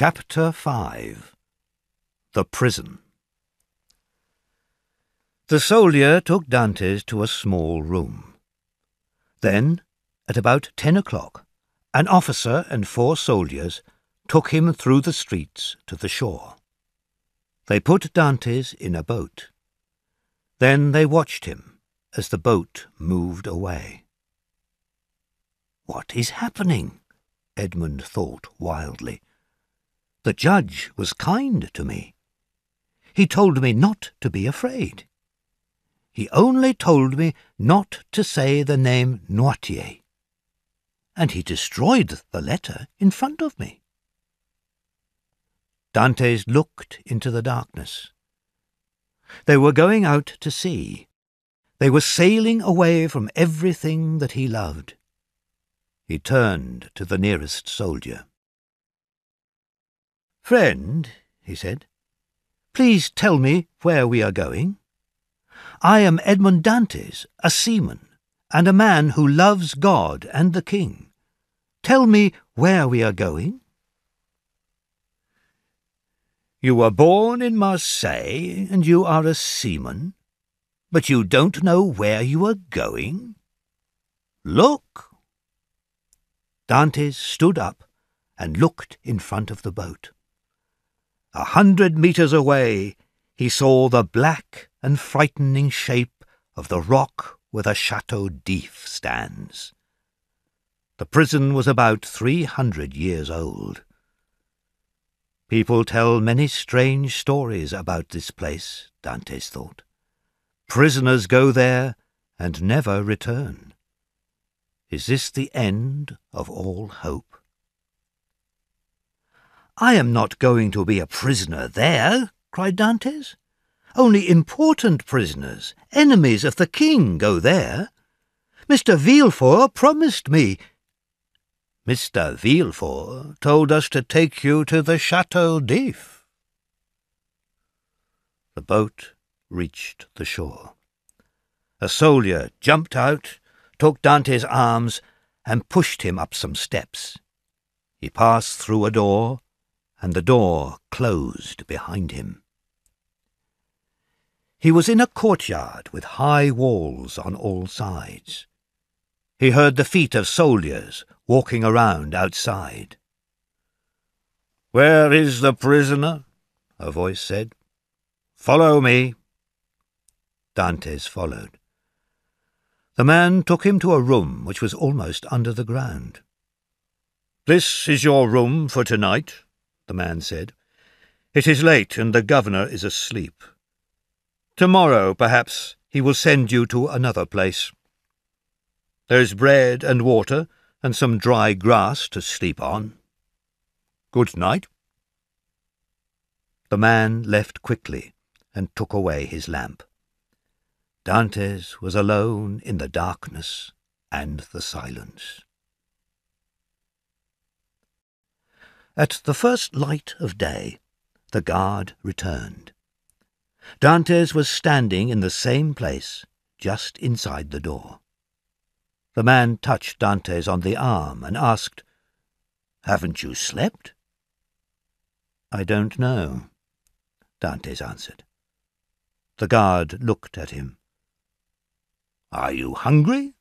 Chapter 5 The Prison. The soldier took Dantes to a small room. Then, at about 10 o'clock, an officer and 4 soldiers took him through the streets to the shore. They put Dantes in a boat. Then they watched him as the boat moved away. "What is happening?" Edmund thought wildly. "The judge was kind to me. He told me not to be afraid. He only told me not to say the name Noirtier. And he destroyed the letter in front of me." Dantes looked into the darkness. They were going out to sea. They were sailing away from everything that he loved. He turned to the nearest soldier. "Friend," he said, "please tell me where we are going. I am Edmund Dantes, a seaman, and a man who loves God and the king. Tell me where we are going." "You were born in Marseille, and you are a seaman, but you don't know where you are going? Look!" Dantes stood up and looked in front of the boat. 100 meters away, he saw the black and frightening shape of the rock where the Chateau d'If stands. The prison was about 300 years old. People tell many strange stories about this place, Dantes thought. Prisoners go there and never return. Is this the end of all hope? "I am not going to be a prisoner there," cried Dantes. "Only important prisoners, enemies of the king, go there. Mr. Villefort promised me—" "Mr. Villefort told us to take you to the Chateau d'If." The boat reached the shore. A soldier jumped out, took Dantes' arms, and pushed him up some steps. He passed through a door, and the door closed behind him. He was in a courtyard with high walls on all sides. He heard the feet of soldiers walking around outside. "Where is the prisoner?" a voice said. "Follow me." Dantes followed. The man took him to a room which was almost under the ground. "This is your room for tonight," the man said. "It is late and the governor is asleep. Tomorrow, perhaps, he will send you to another place. There's bread and water and some dry grass to sleep on. Good night." The man left quickly and took away his lamp. Dantes was alone in the darkness and the silence. At the first light of day, the guard returned. Dantes was standing in the same place, just inside the door. The man touched Dantes on the arm and asked, "Haven't you slept?" "I don't know," Dantes answered. The guard looked at him. "Are you hungry?"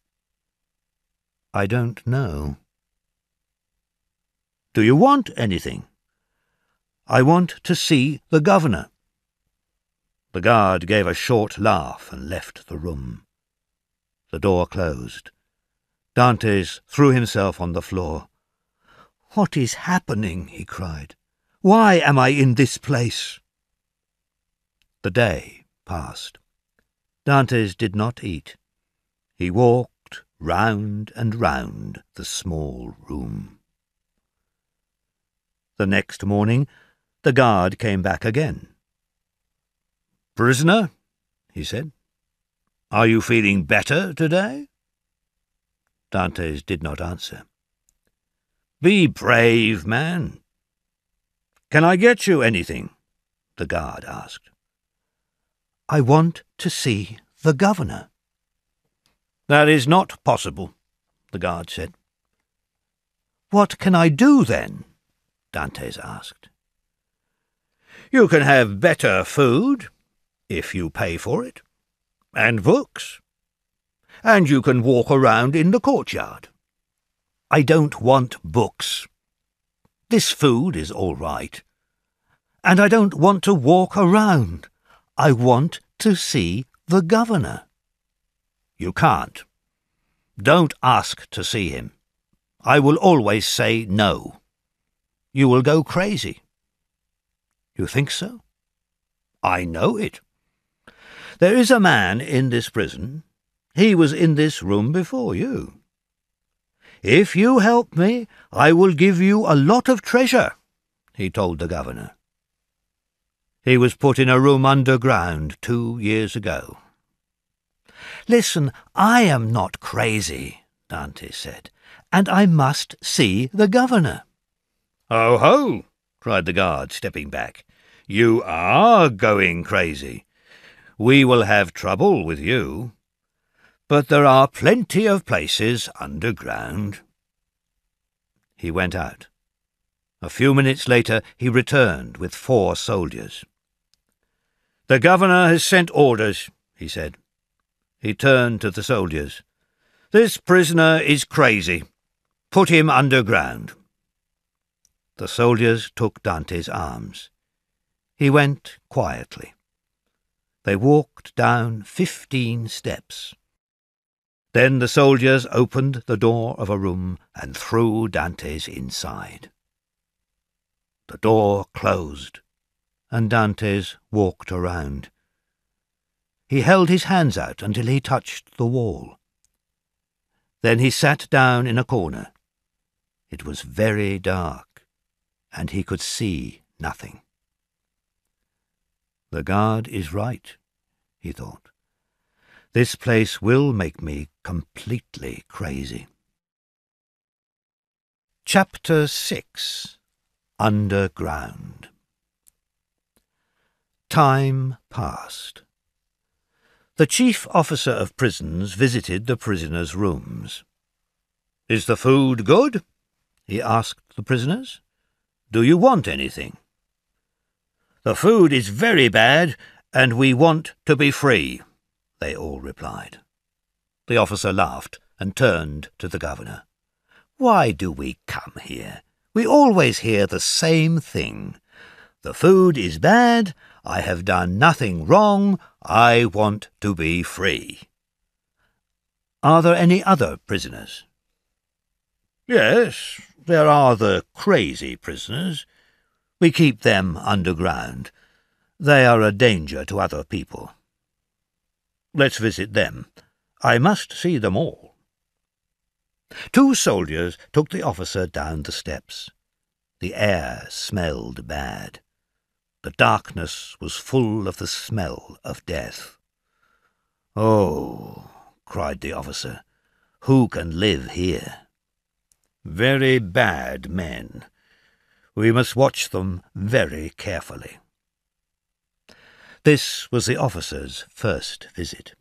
"I don't know." "Do you want anything?" "I want to see the governor." The guard gave a short laugh and left the room. The door closed. Dantes threw himself on the floor. "What is happening?" he cried. "Why am I in this place?" The day passed. Dantes did not eat. He walked round and round the small room. The next morning, the guard came back again. "Prisoner," he said, "are you feeling better today?" Dantes did not answer. "Be brave, man." "Can I get you anything?" the guard asked. "I want to see the governor." "That is not possible," the guard said. "What can I do, then?" Dantes asked. You can have better food, if you pay for it, and books, and you can walk around in the courtyard. I don't want books. This food is all right, and I don't want to walk around. I want to see the governor. You can't. Don't ask to see him. I will always say no. You will go crazy. You think so? I know it. There is a man in this prison. He was in this room before you. If you help me, I will give you a lot of treasure, he told the governor. He was put in a room underground 2 years ago. Listen, I am not crazy, Dante said, and I must see the governor. Ho, ho, cried the guard, stepping back. You are going crazy. We will have trouble with you. But there are plenty of places underground. He went out. A few minutes later he returned with 4 soldiers. The governor has sent orders, he said. He turned to the soldiers. This prisoner is crazy. Put him underground. The soldiers took Dante's arms. He went quietly. They walked down 15 steps. Then the soldiers opened the door of a room and threw Dante's inside. The door closed, and Dante's walked around. He held his hands out until he touched the wall. Then he sat down in a corner. It was very dark, and he could see nothing. The guard is right, he thought. This place will make me completely crazy. Chapter 6. Underground. Time passed. The chief officer of prisons visited the prisoners' rooms. Is the food good? He asked the prisoners. Do you want anything? The food is very bad, and we want to be free, they all replied. The officer laughed and turned to the governor. Why do we come here? We always hear the same thing. The food is bad, I have done nothing wrong, I want to be free. Are there any other prisoners? Yes, there are the crazy prisoners. We keep them underground. They are a danger to other people. Let's visit them. I must see them all. 2 soldiers took the officer down the steps. The air smelled bad. The darkness was full of the smell of death. Oh, cried the officer, who can live here? Very bad men. We must watch them very carefully. This was the officer's first visit.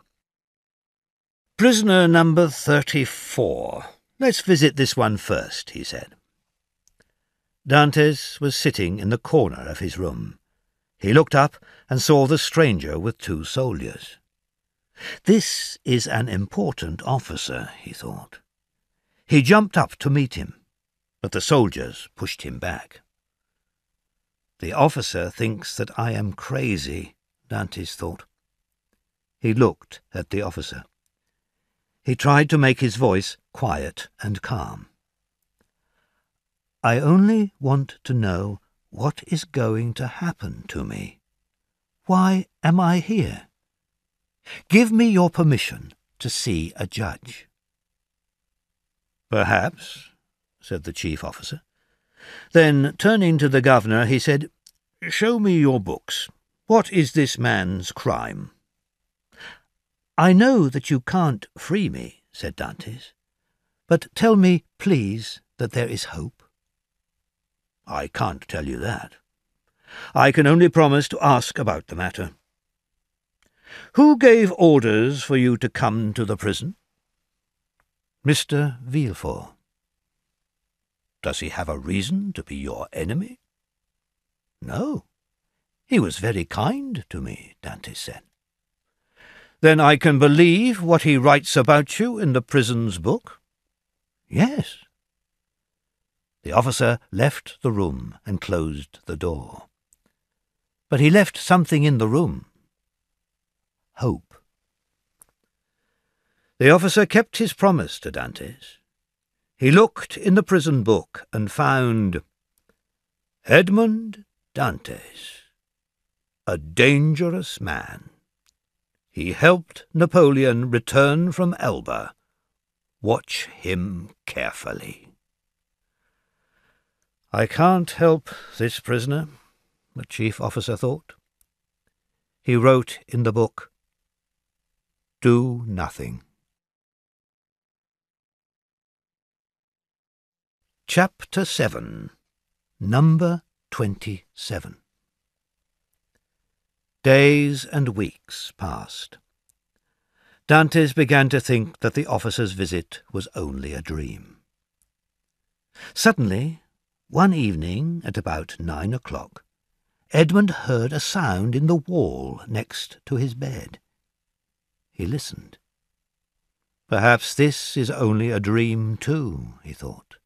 Prisoner number 34. Let's visit this one first, he said. Dantes was sitting in the corner of his room. He looked up and saw the stranger with 2 soldiers. This is an important officer, he thought. He jumped up to meet him, but the soldiers pushed him back. The officer thinks that I am crazy, Dantes thought. He looked at the officer. He tried to make his voice quiet and calm. I only want to know what is going to happen to me. Why am I here? Give me your permission to see a judge. Perhaps, said the chief officer. Then, turning to the governor, he said, Show me your books. What is this man's crime? I know that you can't free me, said Dantes, but tell me, please, that there is hope. I can't tell you that. I can only promise to ask about the matter. Who gave orders for you to come to the prison? Mr. Villefort. Does he have a reason to be your enemy? No. He was very kind to me, Dante said. Then I can believe what he writes about you in the prison's book? Yes. The officer left the room and closed the door. But he left something in the room. Hope. The officer kept his promise to Dantes. He looked in the prison book and found Edmond Dantes, a dangerous man. He helped Napoleon return from Elba. Watch him carefully. I can't help this prisoner, the chief officer thought. He wrote in the book, Do nothing. Chapter 7. Number 27. Days and weeks passed. Dantes began to think that the officer's visit was only a dream. Suddenly, one evening at about 9 o'clock, Edmund heard a sound in the wall next to his bed. He listened. Perhaps this is only a dream too, he thought.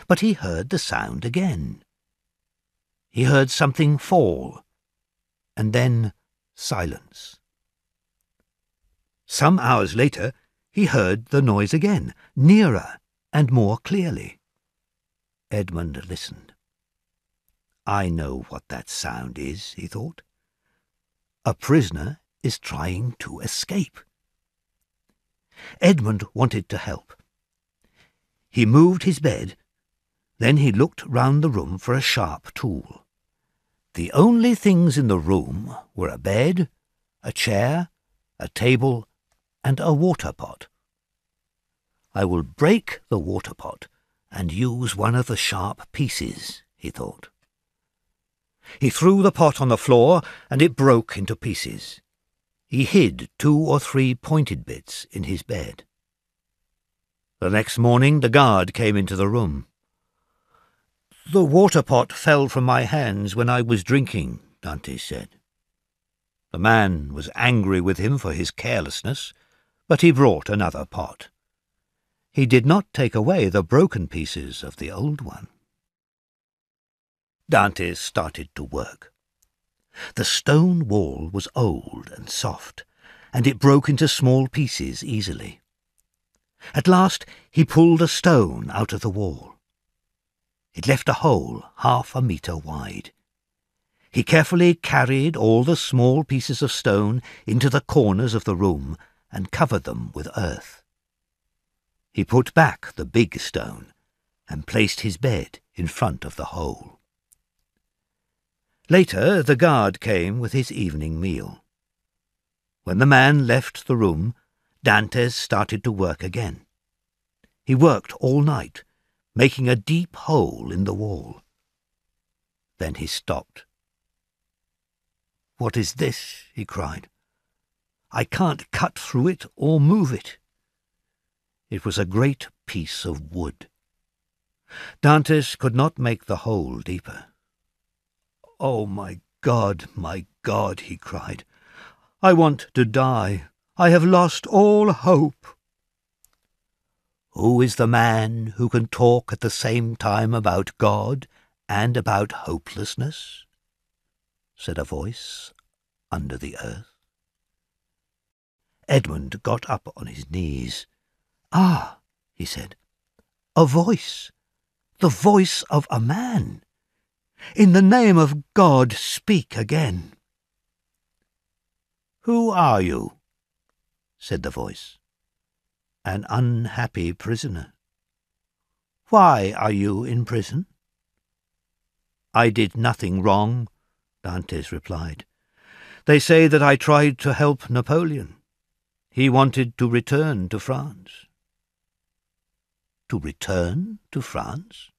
But he heard the sound again. He heard something fall, and then silence. Some hours later, he heard the noise again, nearer and more clearly. Edmund listened. I know what that sound is, he thought. A prisoner is trying to escape. Edmund wanted to help. He moved his bed. Then he looked round the room for a sharp tool. The only things in the room were a bed, a chair, a table, and a water pot. I will break the water pot and use one of the sharp pieces, he thought. He threw the pot on the floor, and it broke into pieces. He hid 2 or 3 pointed bits in his bed. The next morning the guard came into the room. The water pot fell from my hands when I was drinking, Dante said. The man was angry with him for his carelessness, but he brought another pot. He did not take away the broken pieces of the old one. Dante started to work. The stone wall was old and soft, and it broke into small pieces easily. At last he pulled a stone out of the wall. It left a hole 1/2 meter wide. He carefully carried all the small pieces of stone into the corners of the room and covered them with earth. He put back the big stone and placed his bed in front of the hole. Later the guard came with his evening meal. When the man left the room, Dantes started to work again. He worked all night, making a deep hole in the wall. Then he stopped. "What is this?" he cried. "I can't cut through it or move it." It was a great piece of wood. Dantes could not make the hole deeper. "Oh, my God, he cried. "I want to die. I have lost all hope." "Who is the man who can talk at the same time about God and about hopelessness?" said a voice under the earth. Edmund got up on his knees. "Ah," he said, "a voice, the voice of a man. In the name of God, speak again." "Who are you?" said the voice. "An unhappy prisoner." "Why are you in prison?" "I did nothing wrong," Dantes replied. "They say that I tried to help Napoleon. He wanted to return to France." "To return to France?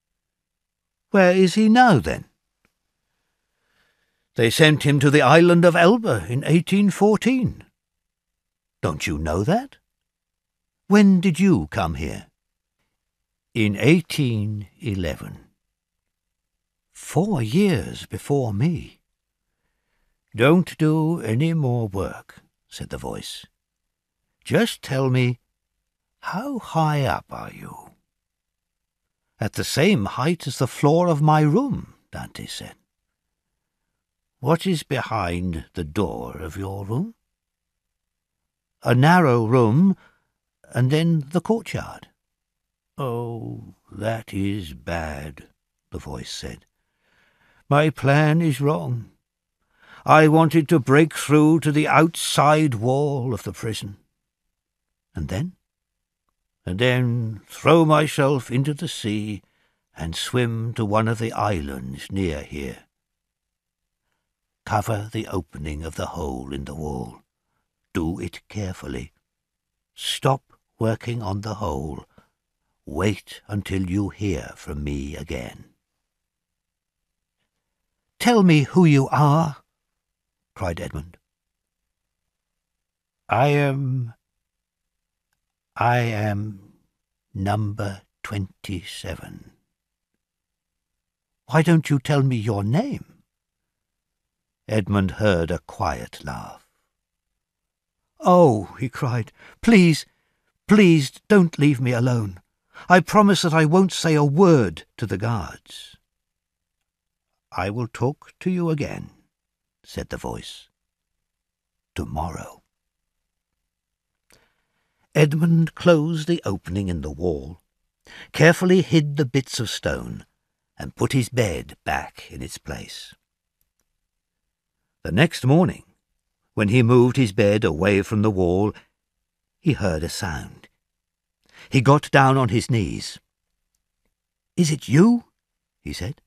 Where is he now, then?" "They sent him to the island of Elba in 1814. Don't you know that? When did you come here?" "In 1811. 4 years before me." "Don't do any more work," said the voice. "Just tell me, how high up are you?" "At the same height as the floor of my room," Dante said. "What is behind the door of your room?" "A narrow room, and then the courtyard." "Oh, that is bad," the voice said. "My plan is wrong. I wanted to break through to the outside wall of the prison. And then? And then throw myself into the sea and swim to one of the islands near here. Cover the opening of the hole in the wall. Do it carefully. Stop working on the hole. Wait until you hear from me again." "Tell me who you are," cried Edmund. I am number 27. "Why don't you tell me your name?" Edmund heard a quiet laugh. "Oh," he cried, "please, please don't leave me alone. I promise that I won't say a word to the guards." "I will talk to you again," said the voice. "Tomorrow." Edmund closed the opening in the wall, carefully hid the bits of stone, and put his bed back in its place. The next morning, when he moved his bed away from the wall, he heard a sound. He got down on his knees. "Is it you?" he said.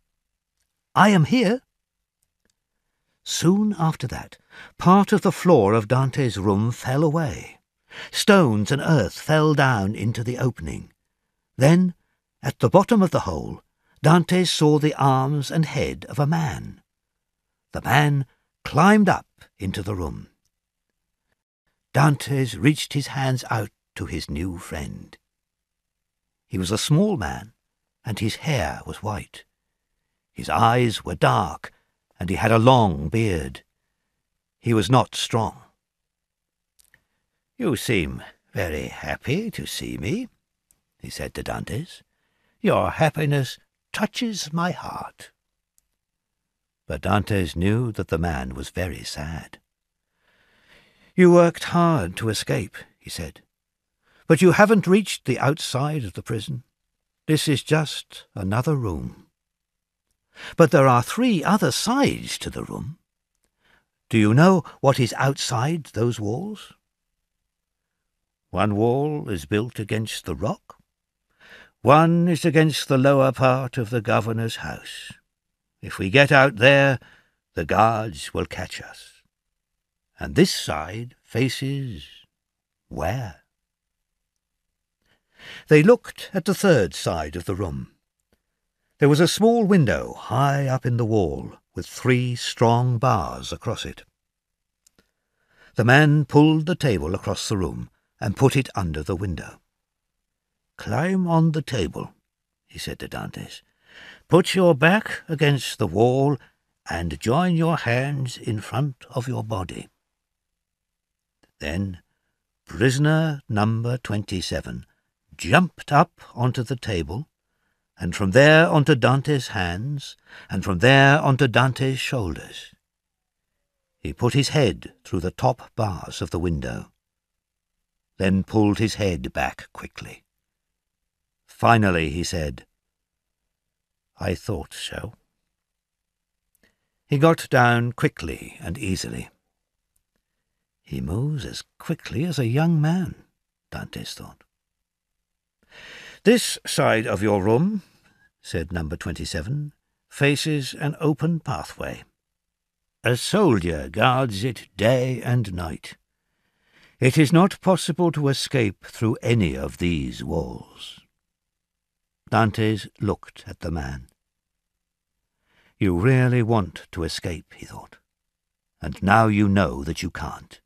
"I am here." Soon after that, part of the floor of Dante's room fell away. Stones and earth fell down into the opening. Then, at the bottom of the hole, Dante saw the arms and head of a man. The man climbed up into the room. Dante reached his hands out to his new friend. He was a small man, and his hair was white. His eyes were dark, and he had a long beard. He was not strong. "You seem very happy to see me," he said to Dante. "Your happiness touches my heart." But Dante knew that the man was very sad. "You worked hard to escape," he said, "but you haven't reached the outside of the prison. This is just another room. But there are 3 other sides to the room. Do you know what is outside those walls?" "One wall is built against the rock. One is against the lower part of the governor's house. If we get out there, the guards will catch us. And this side faces where?" They looked at the 3rd side of the room. There was a small window high up in the wall, with 3 strong bars across it. The man pulled the table across the room and put it under the window. "Climb on the table," he said to Dante. "Put your back against the wall and join your hands in front of your body." Then prisoner number 27 jumped up onto the table, and from there onto Dante's hands, and from there onto Dante's shoulders. He put his head through the top bars of the window, then pulled his head back quickly. Finally he said, "I thought so." He got down quickly and easily. "He moves as quickly as a young man," Dante thought. "This side of your room," said number 27, "faces an open pathway. A soldier guards it day and night. It is not possible to escape through any of these walls." Dante looked at the man. "You really want to escape," he thought, "and now you know that you can't.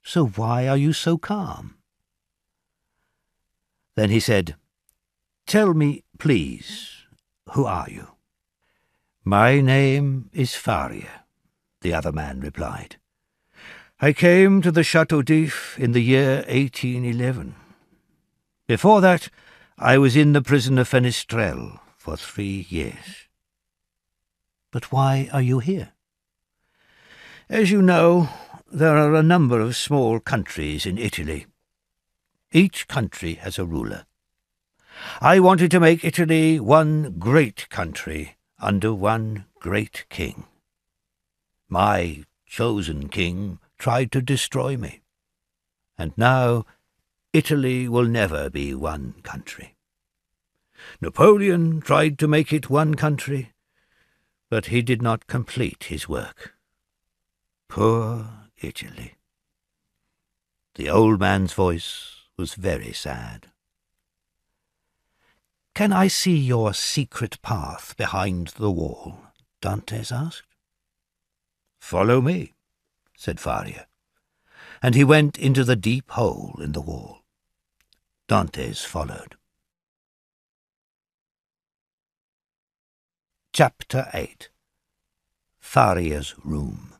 So why are you so calm?" Then he said, "Tell me, please, who are you?" "My name is Faria," the other man replied. "I came to the Château d'If in the year 1811. Before that, I was in the prison of Fenestrelle for 3 years. But why are you here? As you know, there are a number of small countries in Italy. Each country has a ruler. I wanted to make Italy one great country under one great king. My chosen king tried to destroy me, and now Italy will never be one country. Napoleon tried to make it one country, but he did not complete his work. Poor Italy." The old man's voice was very sad. "Can I see your secret path behind the wall?" Dantes asked. "Follow me," said Faria, and he went into the deep hole in the wall. Dantes followed. Chapter 8. Faria's Room.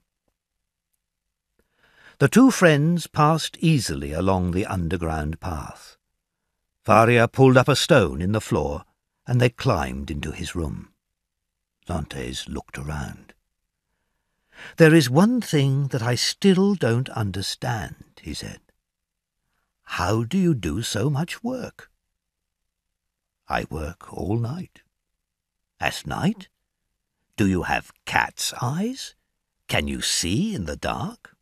The two friends passed easily along the underground path. Faria pulled up a stone in the floor, and they climbed into his room. Dantes looked around. "There is one thing that I still don't understand," he said. "How do you do so much work?" "I work all night." "At night? Do you have cat's eyes? Can you see in the dark?"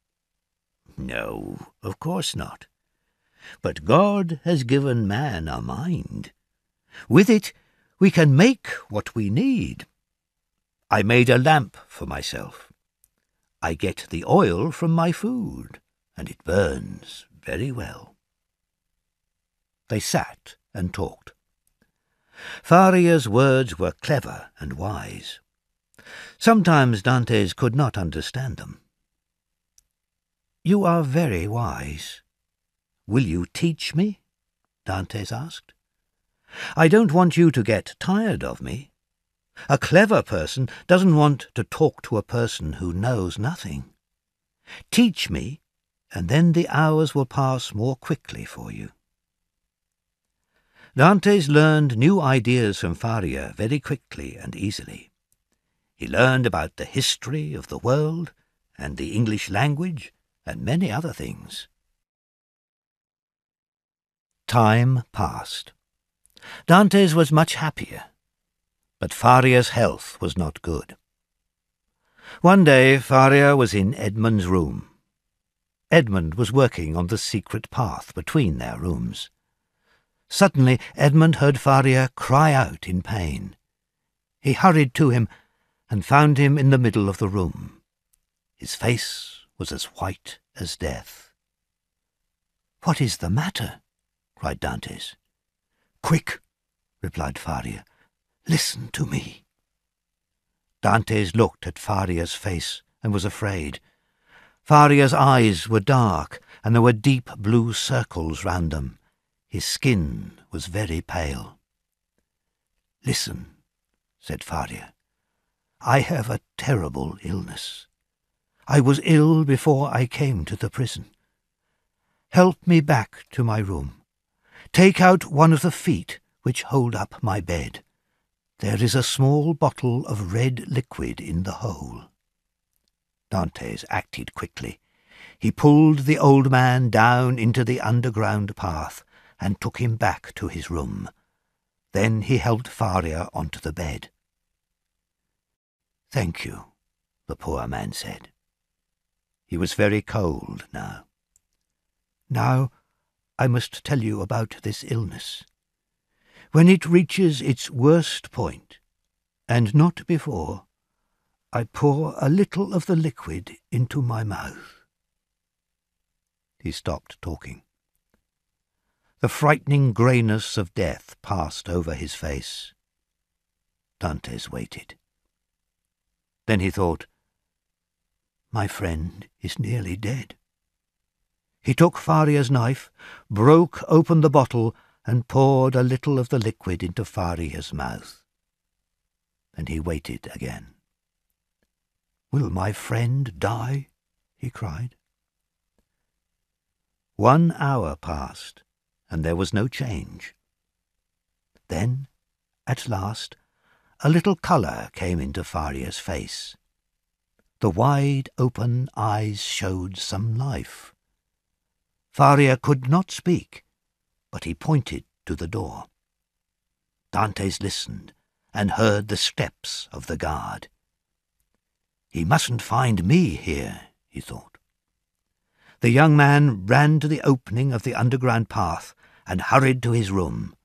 "No, of course not. But God has given man a mind. With it we can make what we need. I made a lamp for myself. I get the oil from my food, and it burns very well." They sat and talked. Faria's words were clever and wise. Sometimes Dantes could not understand them. "You are very wise. Will you teach me?" Dantes asked. "I don't want you to get tired of me. A clever person doesn't want to talk to a person who knows nothing. Teach me, and then the hours will pass more quickly for you." Dantes learned new ideas from Faria very quickly and easily. He learned about the history of the world and the English language and many other things. Time passed. Dantes was much happier, but Faria's health was not good. One day Faria was in Edmund's room. Edmund was working on the secret path between their rooms. Suddenly Edmund heard Faria cry out in pain. He hurried to him and found him in the middle of the room. His face was as white as death. "What is the matter?" cried Dantes. "Quick," replied Faria. "Listen to me." Dantes looked at Faria's face and was afraid. Faria's eyes were dark, and there were deep blue circles round them. His skin was very pale. "Listen," said Faria. "I have a terrible illness. I was ill before I came to the prison. Help me back to my room. Take out one of the feet which hold up my bed. There is a small bottle of red liquid in the hole." Dantes acted quickly. He pulled the old man down into the underground path and took him back to his room. Then he helped Faria onto the bed. "Thank you," the poor man said. He was very cold now. "Now I must tell you about this illness. When it reaches its worst point, and not before, I pour a little of the liquid into my mouth." He stopped talking. The frightening greyness of death passed over his face. Dantes waited. Then he thought, "My friend is nearly dead." He took Faria's knife, broke open the bottle, and poured a little of the liquid into Faria's mouth. And he waited again. "Will my friend die?" he cried. 1 hour passed, and there was no change. Then, at last, a little colour came into Faria's face. The wide-open eyes showed some life. Faria could not speak, but he pointed to the door. Dantes listened and heard the steps of the guard. "He mustn't find me here," he thought. The young man ran to the opening of the underground path and hurried to his room.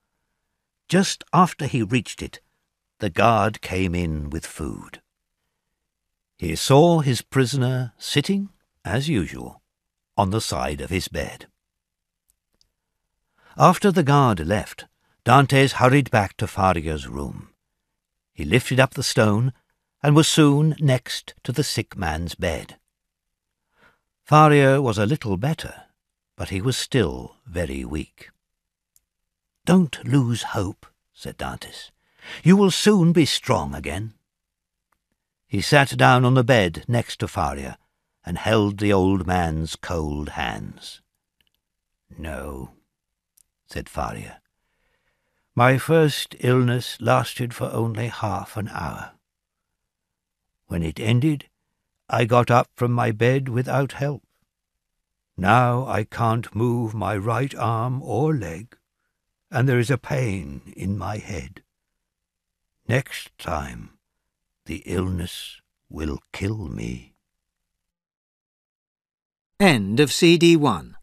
Just after he reached it, the guard came in with food. He saw his prisoner sitting, as usual, on the side of his bed. After the guard left, Dantes hurried back to Faria's room. He lifted up the stone and was soon next to the sick man's bed. Faria was a little better, but he was still very weak. "Don't lose hope," said Dantes. "You will soon be strong again." He sat down on the bed next to Faria and held the old man's cold hands. "No," said Faria. "My first illness lasted for only half an hour. When it ended, I got up from my bed without help. Now I can't move my right arm or leg, and there is a pain in my head. Next time, the illness will kill me." End of CD1.